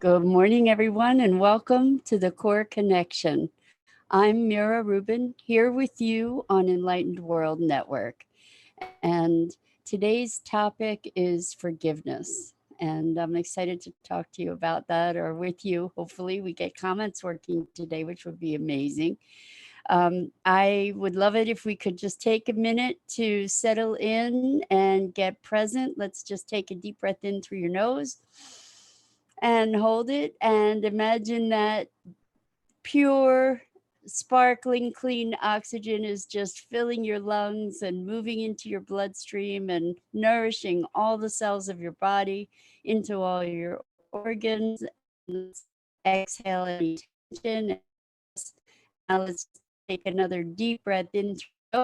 Good morning, everyone, and welcome to the Core Connection. I'm Mira Rubin here with you on Enlightened World Network. And today's topic is forgiveness. And I'm excited to talk to you about that or with you. Hopefully, we get comments working today, which would be amazing. I would love it if we could just take a minute to settle in and get present. Let's just take a deep breath in through your nose and hold it and imagine that pure, sparkling, clean oxygen is just filling your lungs and moving into your bloodstream and nourishing all the cells of your body into all your organs. And let's exhale any tension and stress. Now let's take another deep breath in through your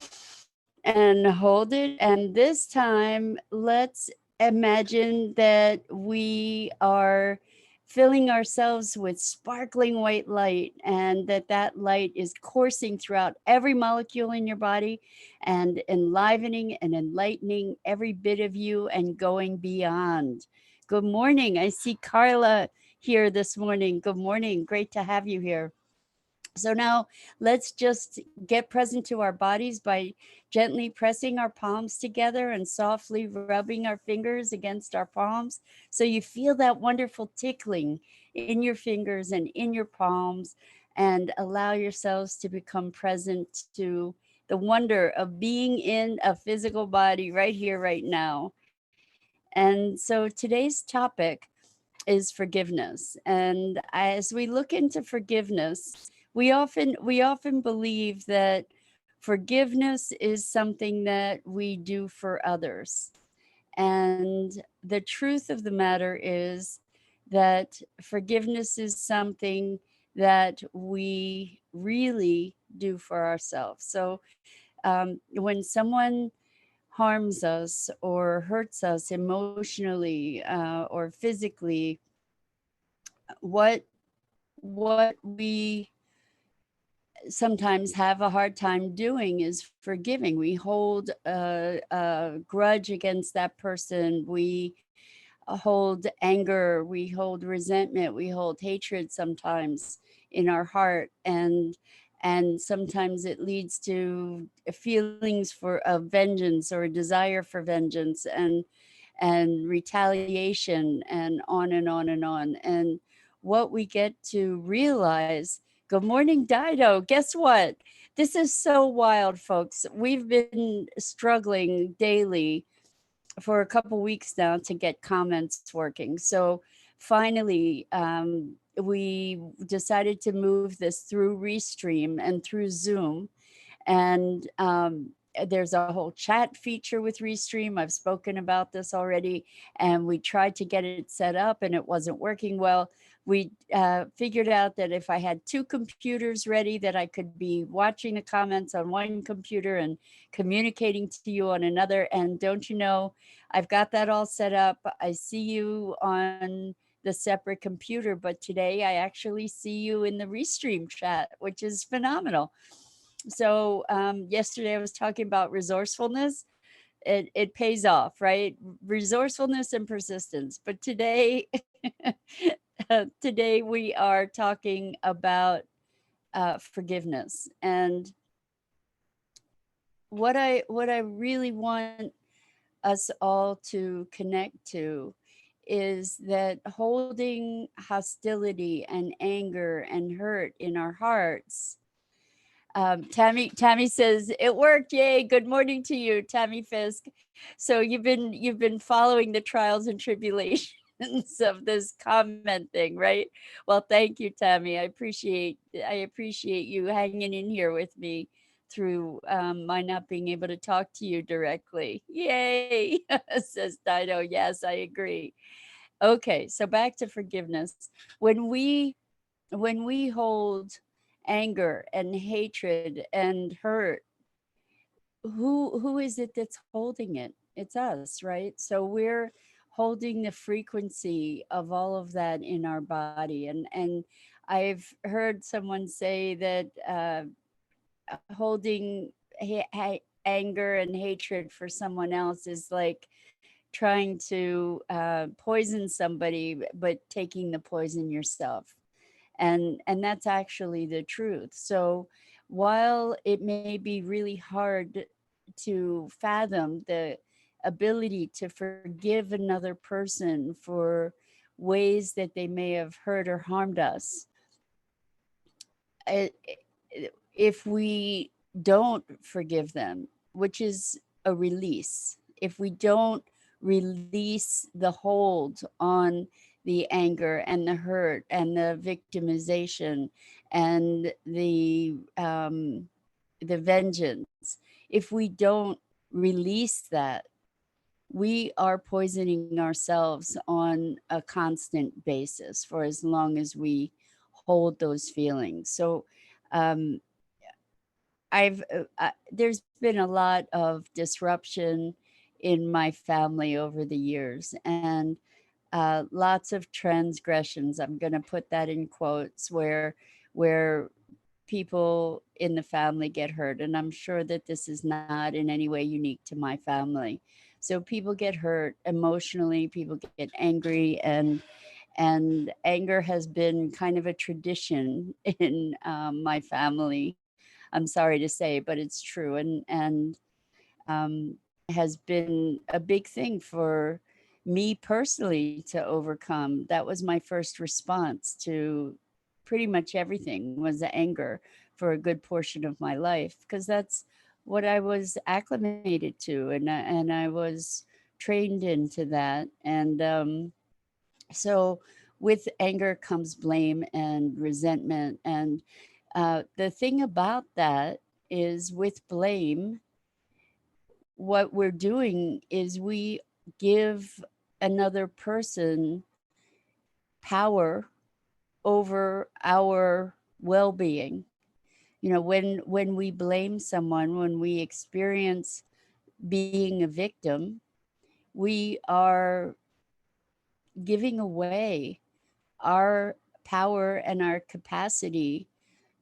nose and hold it. And this time, let's imagine that we are filling ourselves with sparkling white light and that light is coursing throughout every molecule in your body and enlivening and enlightening every bit of you and going beyond. Good morning. I see Carla here this morning. Good morning. Great to have you here. So now let's just get present to our bodies by gently pressing our palms together and softly rubbing our fingers against our palms. So you feel that wonderful tickling in your fingers and in your palms, and allow yourselves to become present to the wonder of being in a physical body right here, right now. And so today's topic is forgiveness. And as we look into forgiveness, we often believe that forgiveness is something that we do for others. And the truth of the matter is that forgiveness is something that we really do for ourselves. So when someone harms us or hurts us emotionally or physically, what we sometimes have a hard time doing is forgiving. We hold a grudge against that person. We hold anger. We hold resentment. We hold hatred sometimes in our heart, and sometimes it leads to feelings for of vengeance or a desire for vengeance and retaliation and on and on and on. And what we get to realize, good morning, Dido. Guess what? This is so wild, folks. We've been struggling daily for a couple weeks now to get comments working. So finally, we decided to move this through Restream and through Zoom. And there's a whole chat feature with Restream. I've spoken about this already, and we tried to get it set up and it wasn't working well. We figured out that if I had two computers ready, that I could be watching the comments on one computer and communicating to you on another. And don't you know, I've got that all set up. I see you on the separate computer, but today I actually see you in the Restream chat, which is phenomenal. So yesterday I was talking about resourcefulness. It pays off, right? Resourcefulness and persistence. But today, today we are talking about forgiveness. And what I really want us all to connect to is that holding hostility and anger and hurt in our hearts. Tammy says it worked. Yay! Good morning to you, Tammy Fisk. So you've been following the trials and tribulations of this comment thing, right? Well, thank you, Tammy. I appreciate you hanging in here with me through my not being able to talk to you directly. Yay! Says Dido. Yes, I agree. Okay, so back to forgiveness. When we when we hold anger and hatred and hurt, who is it that's holding it? It's us, right? So we're holding the frequency of all of that in our body. And I've heard someone say that holding anger and hatred for someone else is like trying to poison somebody, but taking the poison yourself. And that's actually the truth. So while it may be really hard to fathom the ability to forgive another person for ways that they may have hurt or harmed us, I- if we don't forgive them, which is a release, if we don't release the hold on the anger and the hurt and the victimization and the vengeance, if we don't release that, we are poisoning ourselves on a constant basis for as long as we hold those feelings. So um, there's been a lot of disruption in my family over the years, and lots of transgressions. I'm going to put that in quotes, where people in the family get hurt, and I'm sure that this is not in any way unique to my family. So people get hurt emotionally, people get angry, and anger has been kind of a tradition in my family. I'm sorry to say, but it's true, and has been a big thing for me personally to overcome. That was my first response to pretty much everything, was the anger for a good portion of my life, because that's what I was acclimated to, and I was trained into that. And so with anger comes blame and resentment. And the thing about that is, with blame, what we're doing is we give another person power over our well-being. You know, when we blame someone, when we experience being a victim, we are giving away our power and our capacity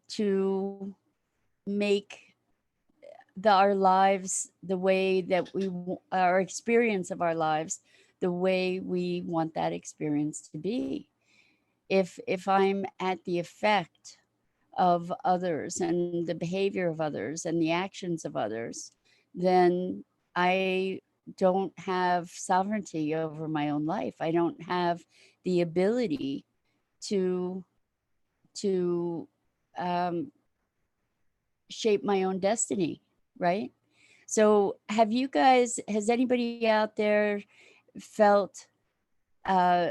to make our lives the way that our experience of our lives, the way we want that experience to be. If I'm at the effect of others and the behavior of others and the actions of others, then I don't have sovereignty over my own life. I don't have the ability to to um, shape my own destiny, right? So, has anybody out there felt uh,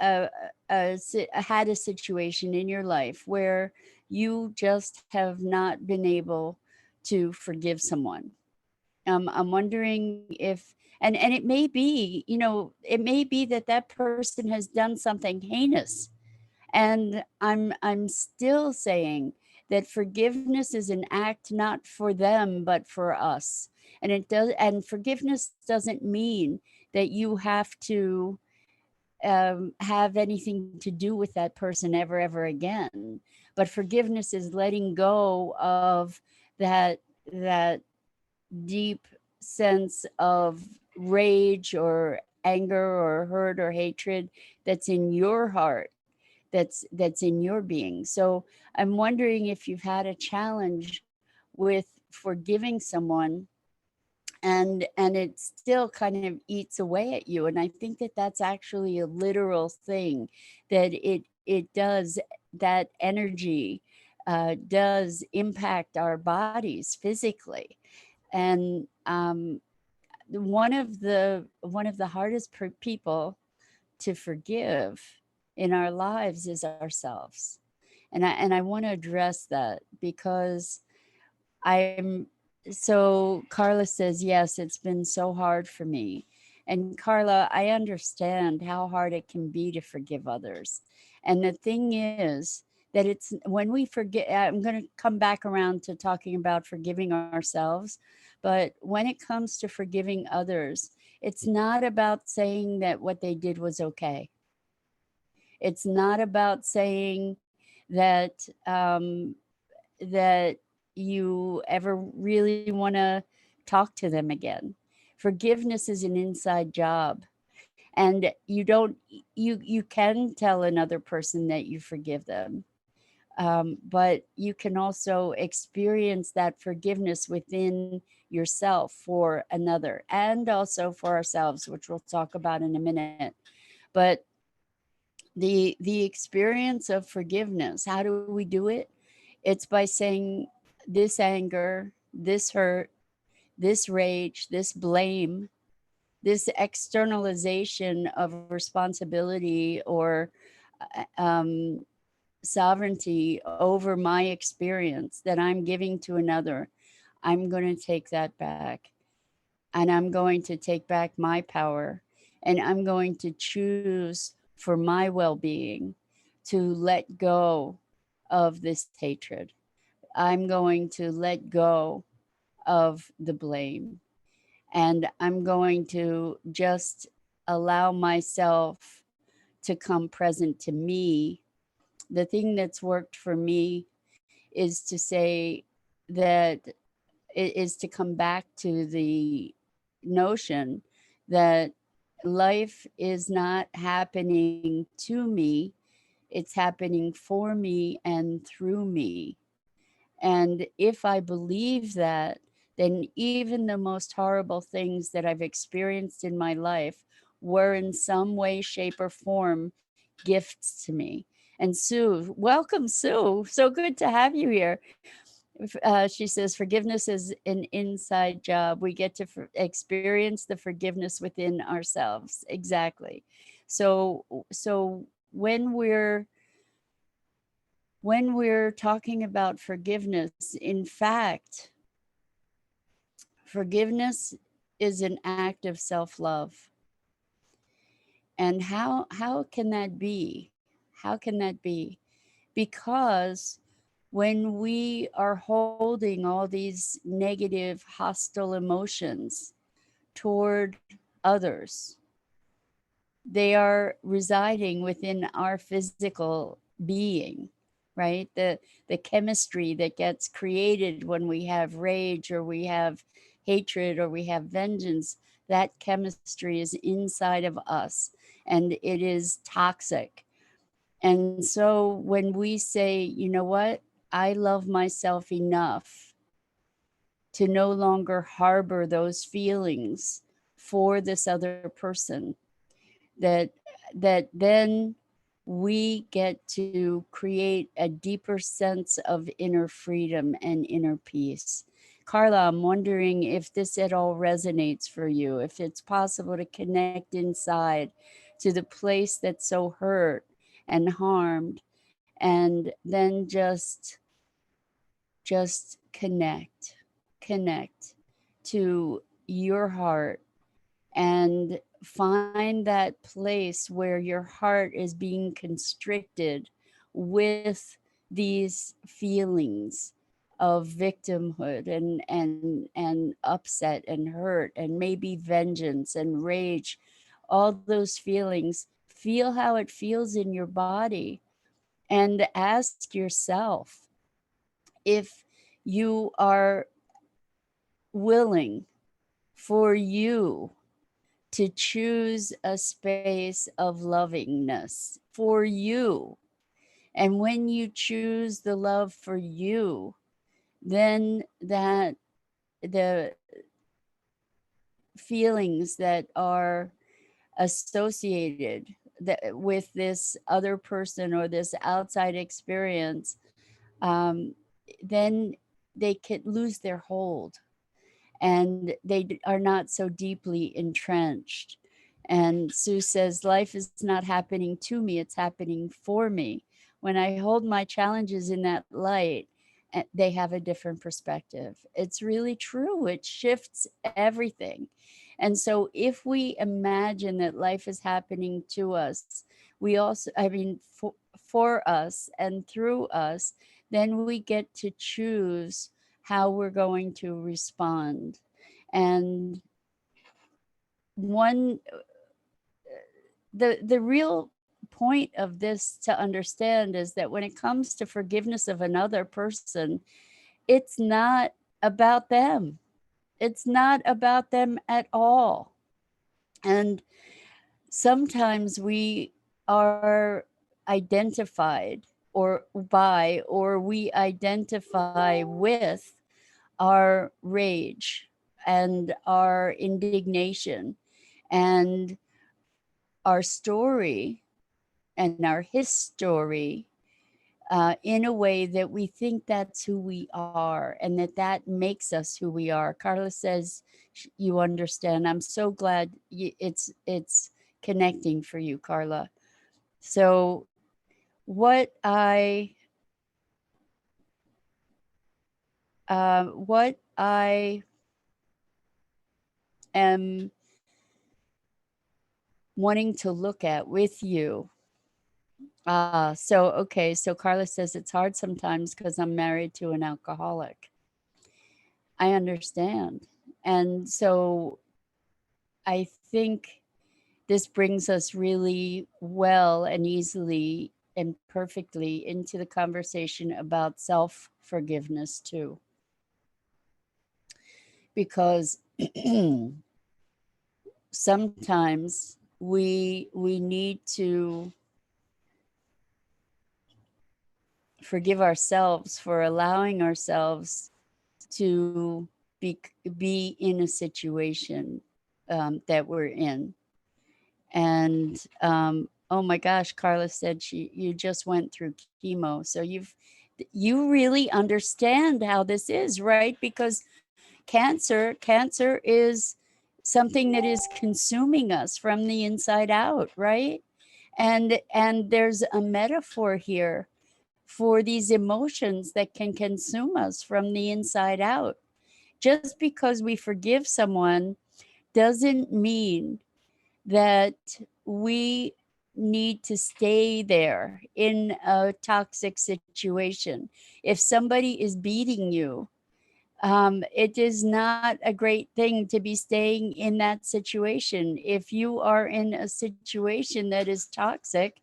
had a situation in your life where you just have not been able to forgive someone? I'm wondering if, and it may be, it may be that that person has done something heinous, and I'm still saying that forgiveness is an act not for them but for us. And forgiveness doesn't mean that you have to have anything to do with that person ever again. But forgiveness is letting go of that that deep sense of rage or anger or hurt or hatred that's in your heart, that's in your being. So I'm wondering if you've had a challenge with forgiving someone, and it still kind of eats away at you. And I think that that's actually a literal thing, that it does, that energy does impact our bodies physically. And one of the hardest people to forgive in our lives is ourselves. And I want to address that, because I'm so Carla says, yes, it's been so hard for me. And Carla, I understand how hard it can be to forgive others. And the thing is that it's when we forget, I'm going to come back around to talking about forgiving ourselves. But when it comes to forgiving others, it's not about saying that what they did was okay. It's not about saying that you ever really want to talk to them again. Forgiveness is an inside job. And you can tell another person that you forgive them. But you can also experience that forgiveness within yourself for another and also for ourselves, which we'll talk about in a minute. But the experience of forgiveness, how do we do it? It's by saying, this anger, this hurt, this rage, this blame, this externalization of responsibility or um, sovereignty over my experience that I'm giving to another, I'm going to take that back. And I'm going to take back my power. And I'm going to choose for my well being to let go of this hatred. I'm going to let go of the blame. And I'm going to just allow myself to come present to me. The thing that's worked for me is to say that it is to come back to the notion that life is not happening to me, it's happening for me and through me. And if I believe that, then even the most horrible things that I've experienced in my life were in some way, shape, or form gifts to me. And Sue, welcome, Sue. So good to have you here. She says, forgiveness is an inside job. We get to experience the forgiveness within ourselves. Exactly. So when we're talking about forgiveness, in fact, forgiveness is an act of self-love. And how can that be? How can that be? Because when we are holding all these negative, hostile emotions toward others, they are residing within our physical being, right? The chemistry that gets created when we have rage or we have hatred or we have vengeance, that chemistry is inside of us and it is toxic. And so when we say, you know what, I love myself enough to no longer harbor those feelings for this other person, that then we get to create a deeper sense of inner freedom and inner peace. Carla, I'm wondering if this at all resonates for you, if it's possible to connect inside to the place that's so hurt and harmed, and then just connect to your heart and find that place where your heart is being constricted with these feelings of victimhood and upset and hurt and maybe vengeance and rage. All those feelings, feel how it feels in your body and ask yourself if you are willing for you to choose a space of lovingness for you. And when you choose the love for you, then that the feelings that are associated with this other person or this outside experience, um, then they could lose their hold and they are not so deeply entrenched. And Sue says, life is not happening to me, it's happening for me. When I hold my challenges in that light, they have a different perspective. It's really true. It shifts everything. And so if we imagine that life is happening to us, we also, I mean, for us and through us, then we get to choose how we're going to respond. And one the real point of this to understand is that when it comes to forgiveness of another person, it's not about them. It's not about them at all. And sometimes we are identified or we identify with our rage and our indignation and our story and our history in a way that we think that's who we are and that makes us who we are. Carla says you understand. I'm so glad it's connecting for you, Carla. So what I am wanting to look at with you. So Carla says it's hard sometimes because I'm married to an alcoholic. I understand. And so I think this brings us really well and easily and perfectly into the conversation about self forgiveness, too. Because sometimes we need to forgive ourselves for allowing ourselves to be be in a situation that we're in. And oh my gosh, Carla said you just went through chemo, so you really understand how this is, right? Because cancer is something that is consuming us from the inside out, right? And there's a metaphor here for these emotions that can consume us from the inside out. Just because we forgive someone doesn't mean that we need to stay there in a toxic situation. If somebody is beating you, it is not a great thing to be staying in that situation. If you are in a situation that is toxic,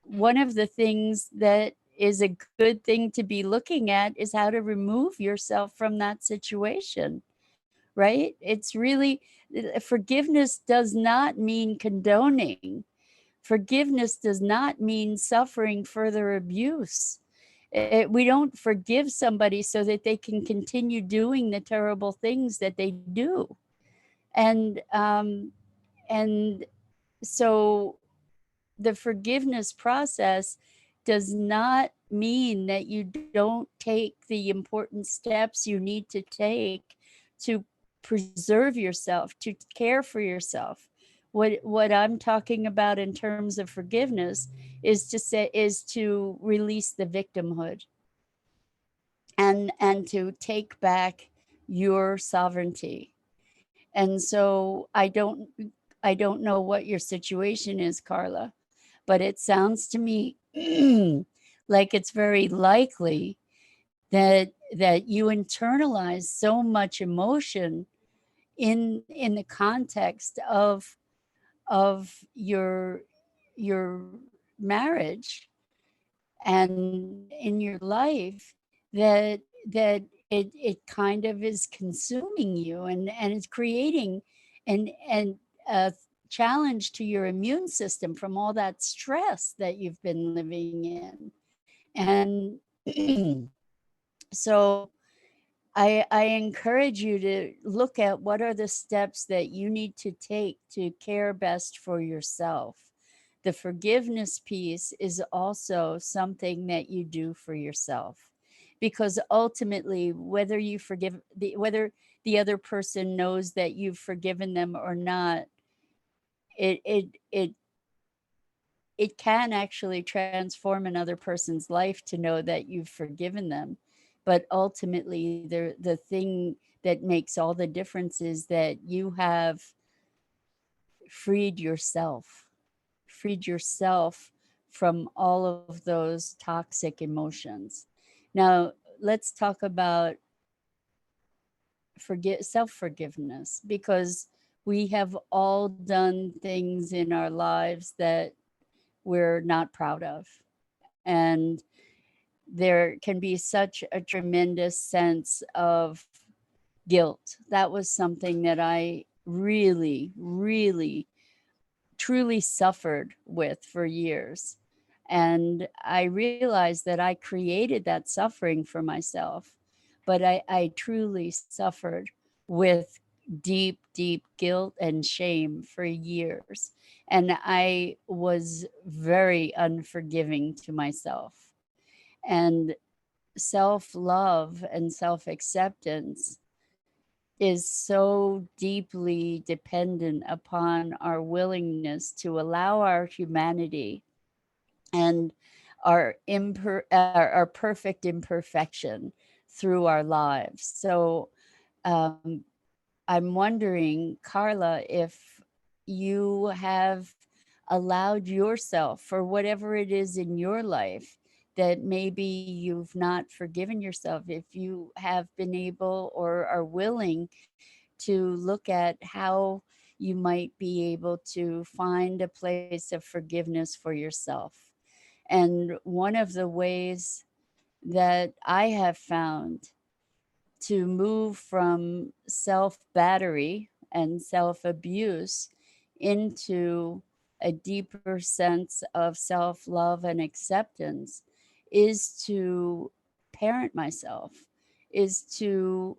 one of the things that is a good thing to be looking at is how to remove yourself from that situation, right? It's really forgiveness does not mean condoning. Forgiveness does not mean suffering further abuse. We don't forgive somebody so that they can continue doing the terrible things that they do. And and so the forgiveness process does not mean that you don't take the important steps you need to take to preserve yourself, to care for yourself. What I'm talking about in terms of forgiveness is to release the victimhood and to take back your sovereignty. And so I don't know what your situation is, Carla, but it sounds to me like it's very likely that you internalize so much emotion in the context of your marriage and in your life that it kind of is consuming you and it's creating and a challenge to your immune system from all that stress that you've been living in. And so I encourage you to look at what are the steps that you need to take to care best for yourself. The forgiveness piece is also something that you do for yourself, because ultimately, whether the other person knows that you've forgiven them or not, it it it it can actually transform another person's life to know that you've forgiven them. But ultimately, the thing that makes all the difference is that you have freed yourself, freed yourself from all of those toxic emotions. Now, let's talk about self forgiveness, because we have all done things in our lives that we're not proud of. And there can be such a tremendous sense of guilt. That was something that I really, really, truly suffered with for years. And I realized that I created that suffering for myself, but I truly suffered with deep, deep guilt and shame for years. And I was very unforgiving to myself. And self love and self acceptance is so deeply dependent upon our willingness to allow our humanity and our perfect imperfection through our lives. So um, I'm wondering, Carla, if you have allowed yourself for whatever it is in your life that maybe you've not forgiven yourself, if you have been able or are willing to look at how you might be able to find a place of forgiveness for yourself. And one of the ways that I have found to move from self battery and self abuse into a deeper sense of self love and acceptance is to parent myself, is to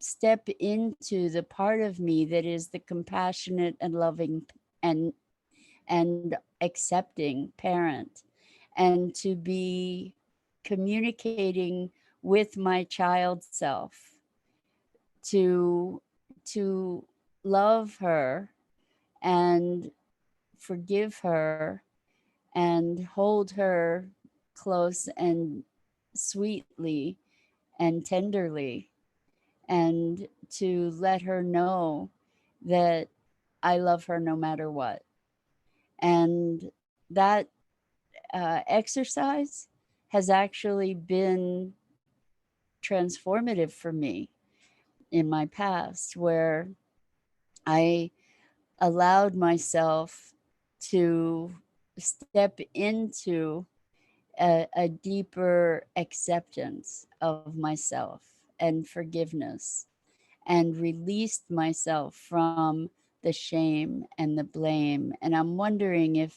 step into the part of me that is the compassionate and loving and accepting parent, and to be communicating with my child self to to love her and forgive her and hold her close and sweetly and tenderly, and to let her know that I love her no matter what. And that exercise has actually been transformative for me in my past, where I allowed myself to step into a deeper acceptance of myself and forgiveness, and released myself from the shame and the blame. And I'm wondering if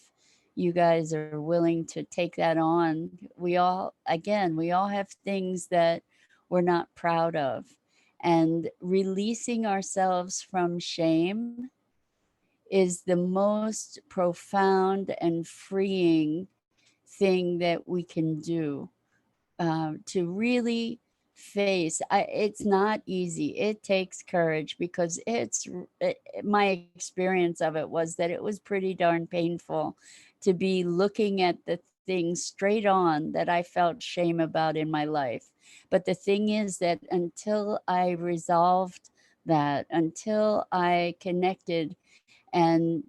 you guys are willing to take that on. We all have things that we're not proud of. And releasing ourselves from shame is the most profound and freeing thing that we can do, to really face. It's not easy. It takes courage, because my experience of it was that it was pretty darn painful to be looking at the things straight on that I felt shame about in my life. But the thing is that until I resolved that, until I connected and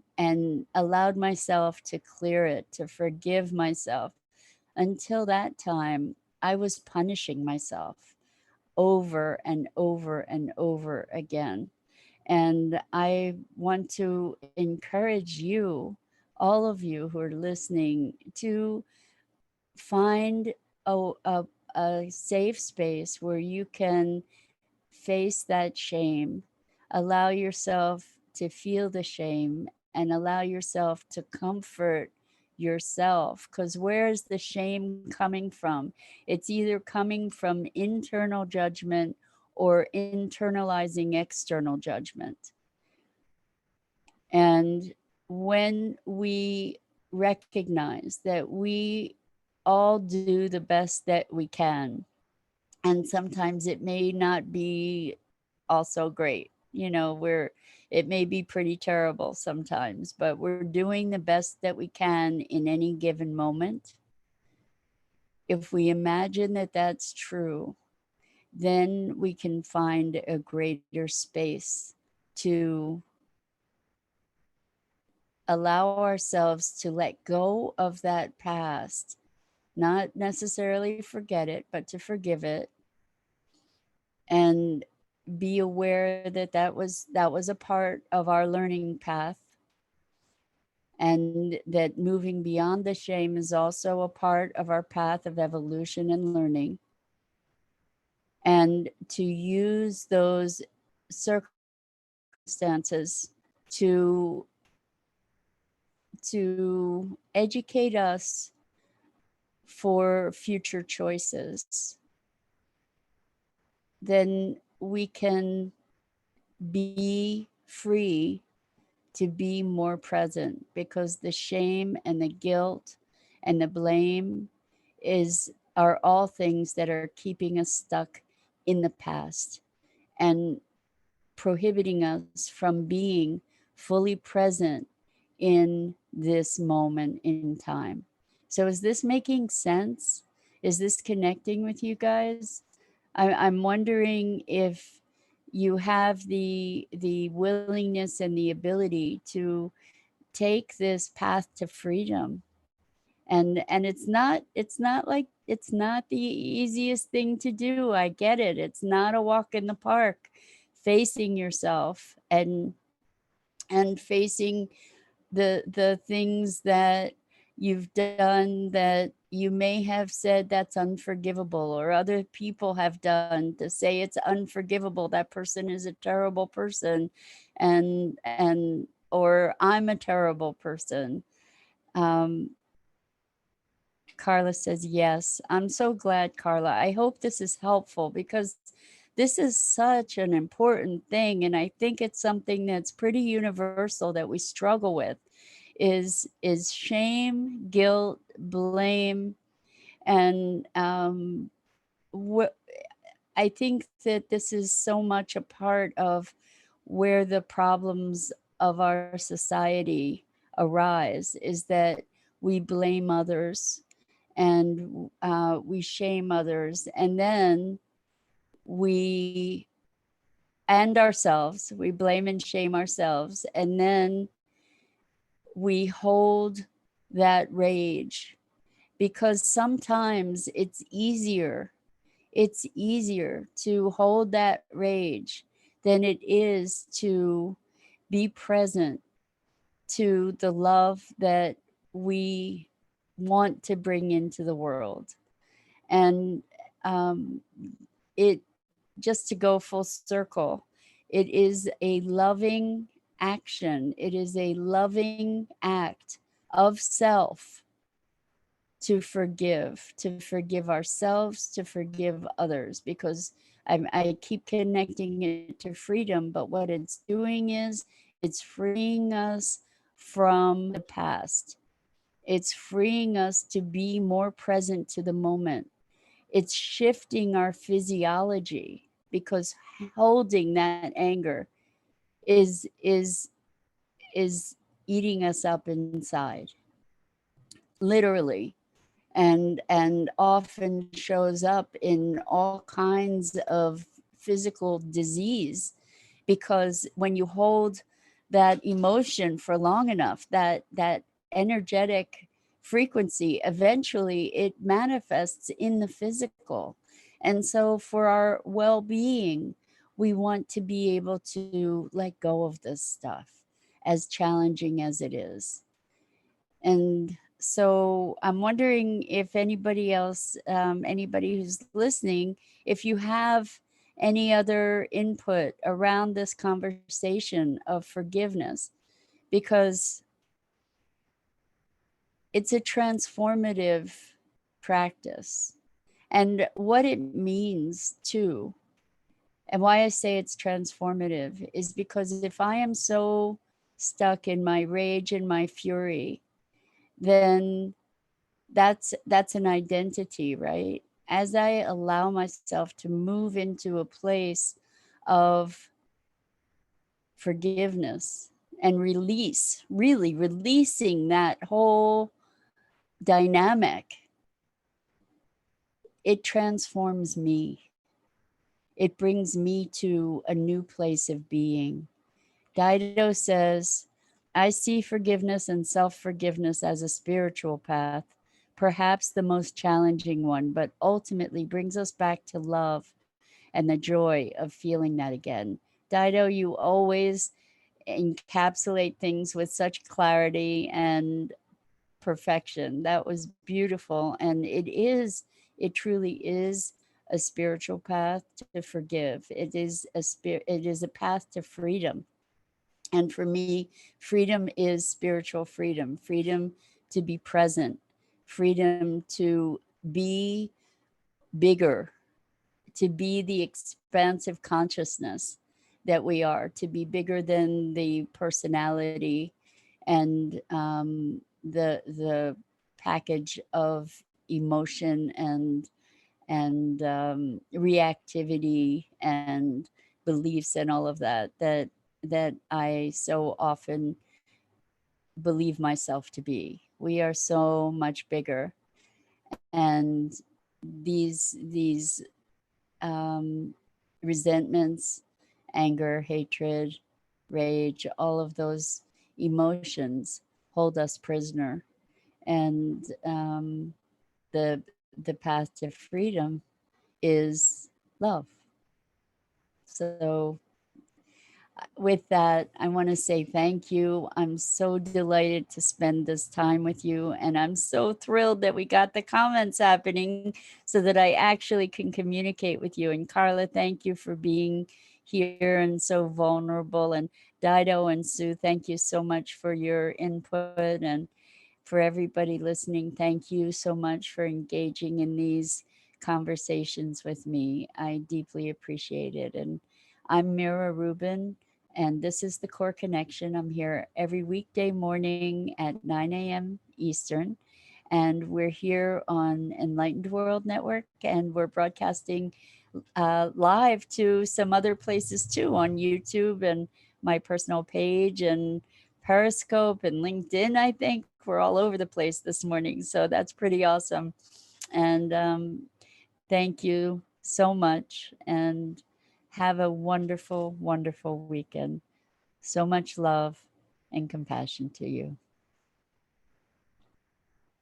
allowed myself to clear it, to forgive myself, until that time, I was punishing myself over and over and over again. And I want to encourage you, all of you who are listening, to find a, a safe space where you can face that shame, allow yourself to feel the shame, and allow yourself to comfort yourself. Because where is the shame coming from? It's either coming from internal judgment or internalizing external judgment. And when we recognize that we all do the best that we can, and sometimes it may not be also great, it may be pretty terrible sometimes, but we're doing the best that we can in any given moment. If we imagine that that's true, then we can find a greater space to allow ourselves to let go of that past, not necessarily forget it, but to forgive it, and be aware that that was a part of our learning path, and that moving beyond the shame is also a part of our path of evolution and learning. and to use those circumstances to educate us for future choices, then we can be free to be more present, because the shame and the guilt and the blame are all things that are keeping us stuck in the past and prohibiting us from being fully present in this moment in time. So is this making sense? Is this connecting with you guys? I'm wondering if you have the willingness and the ability to take this path to freedom. And it's not the easiest thing to do. I get it. It's not a walk in the park, facing yourself and facing the things that you've done that you may have said that's unforgivable, or other people have done, to say it's unforgivable, that person is a terrible person, and or I'm a terrible person. um, Carla says yes. I'm so glad, Carla. I hope this is helpful, because this is such an important thing, and I think it's something that's pretty universal that we struggle with, is shame, guilt, blame, and what I think that this is so much a part of where the problems of our society arise, is that we blame others, and we shame others, and then we and ourselves, we blame and shame ourselves, and then we hold that rage, because sometimes it's easier to hold that rage than it is to be present to the love that we want to bring into the world. And um, it just to go full circle, it is a loving action. It is a loving act of self to forgive ourselves, to forgive others, because I keep connecting it to freedom, but what it's doing is it's freeing us from the past. It's freeing us to be more present to the moment. It's shifting our physiology, because holding that anger is is eating us up inside, literally, and often shows up in all kinds of physical disease, because when you hold that emotion for long enough, that energetic frequency, eventually it manifests in the physical. And so for our well-being, we want to be able to let go of this stuff, as challenging as it is. And so I'm wondering if anybody else, anybody who's listening, if you have any other input around this conversation of forgiveness, because it's a transformative practice. And what it means too, and why I say it's transformative, is because if I am so stuck in my rage and my fury, then that's an identity, right? As I allow myself to move into a place of forgiveness and release, really releasing that whole dynamic, it transforms me. It brings me to a new place of being. Dido says, I see forgiveness and self forgiveness as a spiritual path, perhaps the most challenging one, but ultimately brings us back to love and the joy of feeling that again. Dido, you always encapsulate things with such clarity and perfection. That was beautiful. And it truly is a spiritual path to forgive. It is a path to freedom. And for me, freedom is spiritual freedom, freedom to be present, freedom to be bigger, to be the expansive consciousness that we are, to be bigger than the personality and the package of emotion and reactivity and beliefs and all of that I so often believe myself to be. We are so much bigger, and these um, resentments, anger, hatred, rage, all of those emotions hold us prisoner. And the path to freedom is love. So with that, I want to say thank you. I'm so delighted to spend this time with you. And I'm so thrilled that we got the comments happening so that I actually can communicate with you. And Carla, thank you for being here and so vulnerable. And Dido and Sue, thank you so much for your input. And for everybody listening, thank you so much for engaging in these conversations with me. I deeply appreciate it. And I'm Mira Rubin, and this is the Core Connection. I'm here every weekday morning at 9 a.m. Eastern, and we're here on Enlightened World Network, and we're broadcasting live to some other places too, on YouTube and my personal page and Periscope and LinkedIn. I think we're all over the place this morning, so that's pretty awesome. And thank you so much, and have a wonderful, wonderful weekend. So much love and compassion to you.